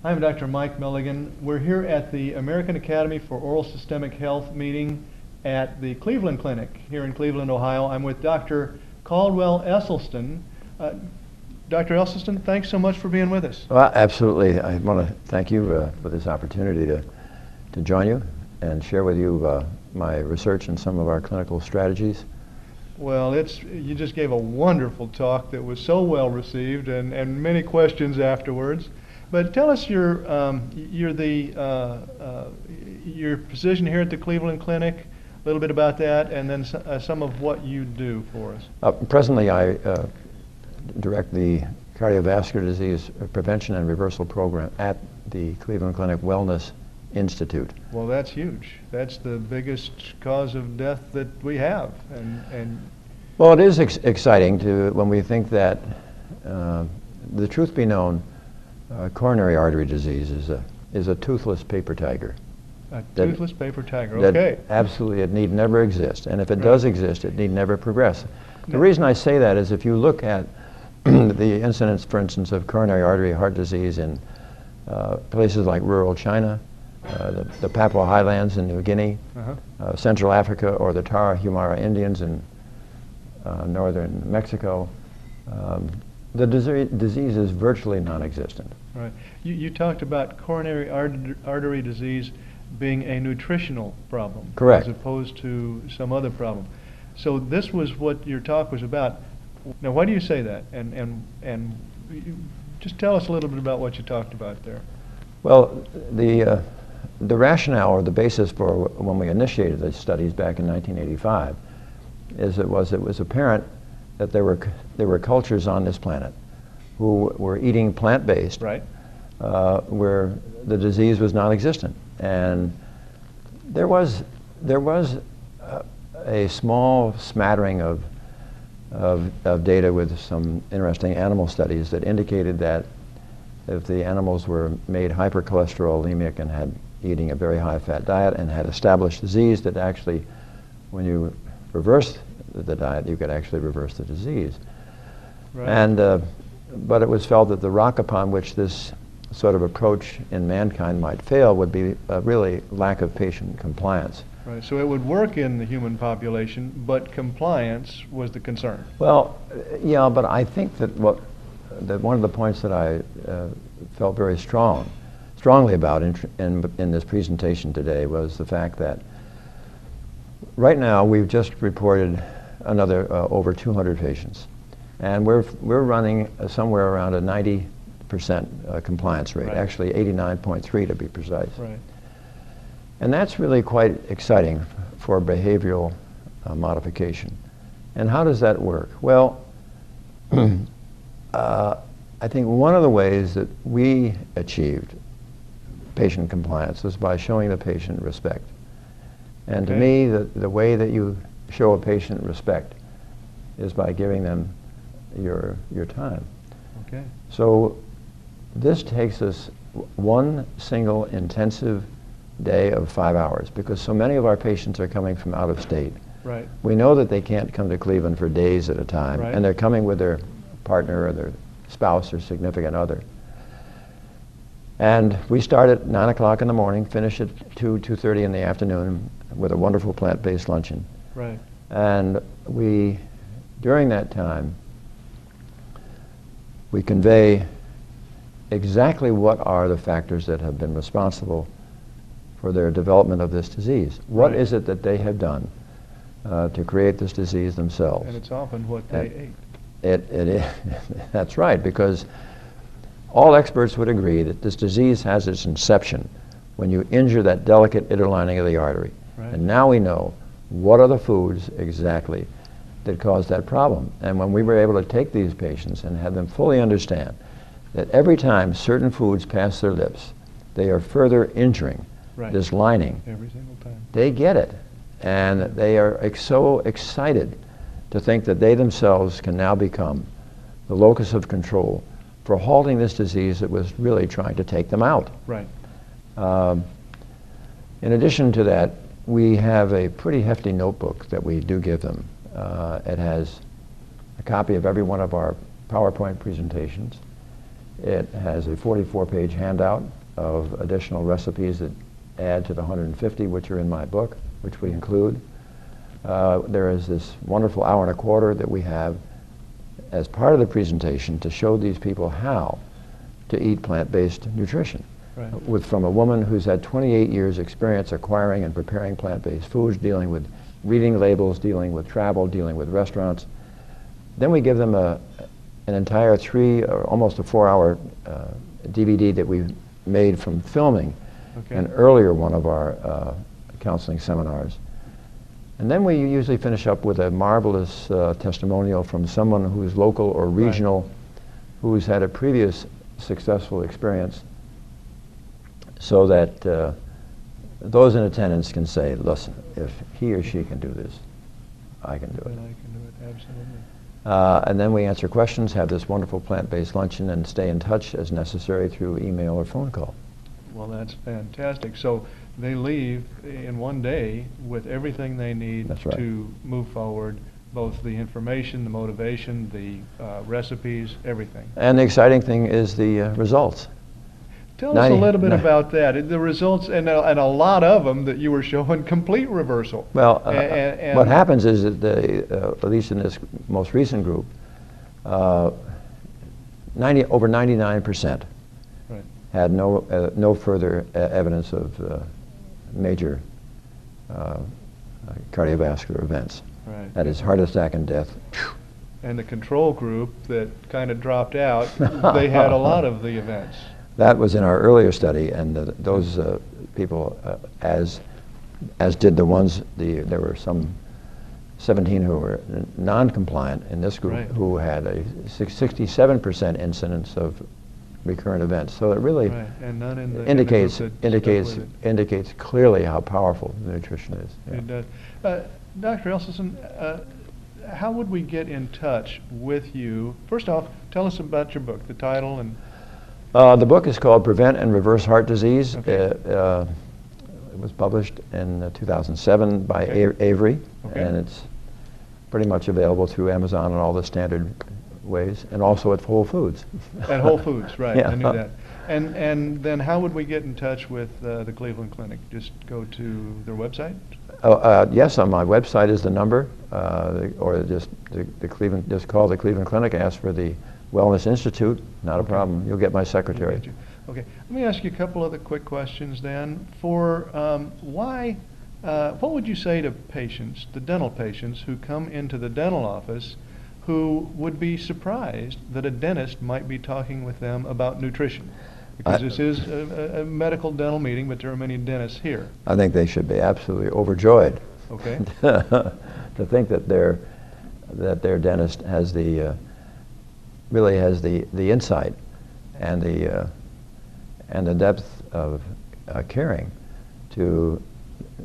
I'm Dr. Mike Milligan. We're here at the American Academy for Oral Systemic Health meeting at the Cleveland Clinic here in Cleveland, Ohio. I'm with Dr. Caldwell Esselstyn. Dr. Esselstyn, thanks so much for being with us. Well, absolutely. I want to thank you for this opportunity to join you and share with you my research and some of our clinical strategies. Well, you just gave a wonderful talk that was so well received and many questions afterwards. But tell us your position here at the Cleveland Clinic, a little bit about that, and then some of what you do for us. Presently, I direct the cardiovascular disease prevention and reversal program at the Cleveland Clinic Wellness Institute. Well, that's huge. That's the biggest cause of death that we have, and well, it is exciting when we think that the truth be known. Coronary artery disease is a toothless paper tiger. A toothless paper tiger, okay. Absolutely, it need never exist. And if it does exist, it need never progress. The reason I say that is if you look at the incidence, for instance, of coronary artery heart disease in places like rural China, the Papua Highlands in New Guinea, Central Africa, or the Tarahumara Indians in northern Mexico, the disease is virtually non-existent. Right. You talked about coronary artery disease being a nutritional problem. Correct. As opposed to some other problem. So this was what your talk was about. Now, why do you say that? And just tell us a little bit about what you talked about there. Well, the rationale or the basis for when we initiated the studies back in 1985 is it was apparent that there were cultures on this planet who were eating plant-based, right, where the disease was non-existent, and there was a small smattering of data with some interesting animal studies that indicated that if the animals were made hypercholesterolemic and had eating a very high-fat diet and had established disease, that actually, when you reversed the diet, you could actually reverse the disease. Right. And but it was felt that the rock upon which this sort of approach in mankind might fail would be really lack of patient compliance. Right. So it would work in the human population, but compliance was the concern. Well, yeah, but I think that one of the points that I felt very strongly about in this presentation today was the fact that right now we've just reported another over 200 patients, and we're running somewhere around a 90% compliance rate, actually 89.3 to be precise. Right. And that's really quite exciting for behavioral modification. And how does that work? Well, I think one of the ways that we achieved patient compliance was by showing the patient respect. And to me, the way that you show a patient respect is by giving them your time. Okay. So this takes us one single intensive day of 5 hours, because so many of our patients are coming from out of state. Right. We know that they can't come to Cleveland for days at a time, and they're coming with their partner or their spouse or significant other. And we start at 9 o'clock in the morning, finish at 2:30 in the afternoon with a wonderful plant-based luncheon. Right. And during that time, we convey exactly what are the factors that have been responsible for their development of this disease. What is it that they have done to create this disease themselves? And it's often what they ate. It is. That's right, because all experts would agree that this disease has its inception when you injure that delicate inner lining of the artery. Right. And now we know what are the foods exactly that cause that problem. And when we were able to take these patients and have them fully understand that every time certain foods pass their lips, they are further injuring this lining. Every single time. They get it. And they are so excited to think that they themselves can now become the locus of control for halting this disease that was really trying to take them out. Right. In addition to that, we have a pretty hefty notebook that we do give them. It has a copy of every one of our PowerPoint presentations. It has a 44-page handout of additional recipes that add to the 150 which are in my book, which we include. There is this wonderful hour and a quarter that we have as part of the presentation to show these people how to eat plant-based nutrition. Right. From a woman who's had 28 years experience acquiring and preparing plant-based foods, dealing with reading labels, dealing with travel, dealing with restaurants. Then we give them an entire 3 or almost a 4-hour DVD that we made from filming an earlier one of our counseling seminars. And then we usually finish up with a marvelous testimonial from someone who's local or regional, who's had a previous successful experience, so that those in attendance can say, listen, if he or she can do this, I can do it. Then I can do it, absolutely. And then we answer questions, have this wonderful plant-based luncheon, and stay in touch as necessary through email or phone call. Well, that's fantastic. So they leave in one day with everything they need to move forward, both the information, the motivation, the recipes, everything. And the exciting thing is the results. Tell us a little bit about that. The results, and a lot of them that you were showing complete reversal. Well, what happens is that, at least in this most recent group, over 99% had no further evidence of major cardiovascular events. Right. That is heart attack and death. And the control group that kind of dropped out, they had a lot of the events. That was in our earlier study, and those people, as did the ones, there were some 17 who were non-compliant in this group, who had a 67% incidence of recurrent events. So it really and none in the indicates clearly how powerful the nutrition is. It does. Dr. Esselstyn, how would we get in touch with you? First off, tell us about your book, the title and. The book is called Prevent and Reverse Heart Disease. It was published in 2007 by Avery, and it's pretty much available through Amazon and all the standard ways, and also at Whole Foods. At Whole Foods, right, I knew that. And then how would we get in touch with the Cleveland Clinic? Just go to their website? Yes, on my website is the number, or just call the Cleveland Clinic, ask for the Wellness Institute, not a problem. You'll get my secretary. Okay, let me ask you a couple other quick questions then. For what would you say to patients, the dental patients, who come into the dental office who would be surprised that a dentist might be talking with them about nutrition? Because this is a medical dental meeting, but there are many dentists here. I think they should be absolutely overjoyed. Okay. To think that their dentist has really has the insight and the depth of caring to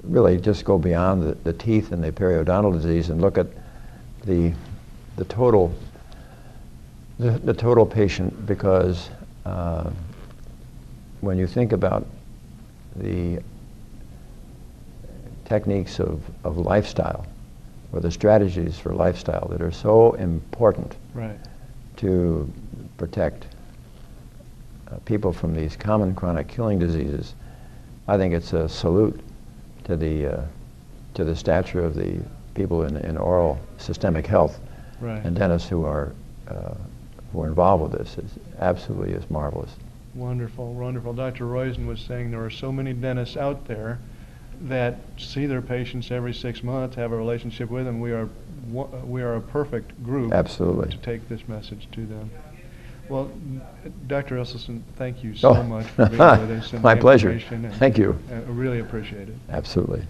really just go beyond the teeth and the periodontal disease and look at the total patient, because when you think about the techniques of lifestyle, or the strategies for lifestyle that are so important to protect people from these common chronic killing diseases, I think it's a salute to the stature of the people in oral systemic health and dentists who are involved with this. It absolutely is marvelous. Wonderful, wonderful. Dr. Roizen was saying there are so many dentists out there that see their patients every 6 months, have a relationship with them. We are a perfect group to take this message to them. Well, Dr. Esselstyn, thank you so much for being with us. And my pleasure. Thank you. I really appreciate it. Absolutely.